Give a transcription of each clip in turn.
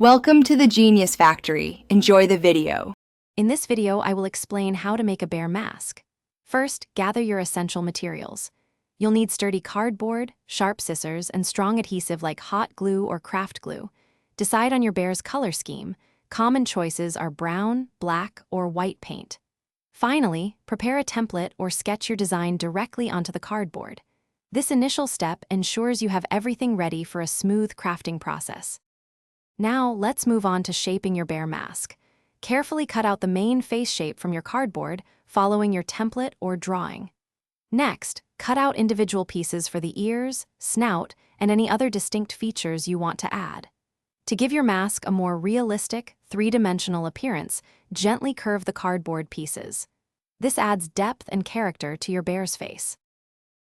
Welcome to the Genius Factory. Enjoy the video. In this video, I will explain how to make a bear mask. First, gather your essential materials. You'll need sturdy cardboard, sharp scissors, and strong adhesive like hot glue or craft glue. Decide on your bear's color scheme. Common choices are brown, black, or white paint. Finally, prepare a template or sketch your design directly onto the cardboard. This initial step ensures you have everything ready for a smooth crafting process. Now, let's move on to shaping your bear mask. Carefully cut out the main face shape from your cardboard, following your template or drawing. Next, cut out individual pieces for the ears, snout, and any other distinct features you want to add. To give your mask a more realistic, three-dimensional appearance, gently curve the cardboard pieces. This adds depth and character to your bear's face.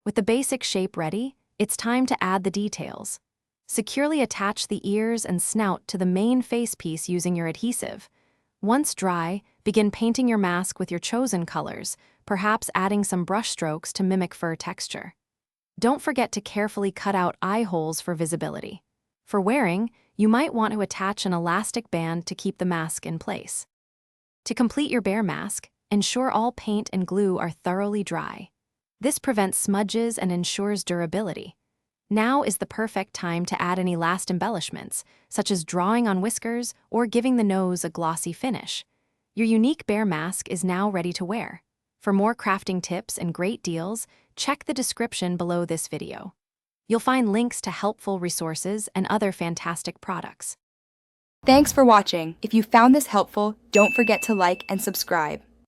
With the basic shape ready, it's time to add the details. Securely attach the ears and snout to the main face piece using your adhesive. Once dry, begin painting your mask with your chosen colors, perhaps adding some brush strokes to mimic fur texture. Don't forget to carefully cut out eye holes for visibility. For wearing, you might want to attach an elastic band to keep the mask in place. To complete your bear mask, ensure all paint and glue are thoroughly dry. This prevents smudges and ensures durability. Now is the perfect time to add any last embellishments, such as drawing on whiskers or giving the nose a glossy finish. Your unique bear mask is now ready to wear. For more crafting tips and great deals, check the description below this video. You'll find links to helpful resources and other fantastic products. Thanks for watching. If you found this helpful, don't forget to like and subscribe.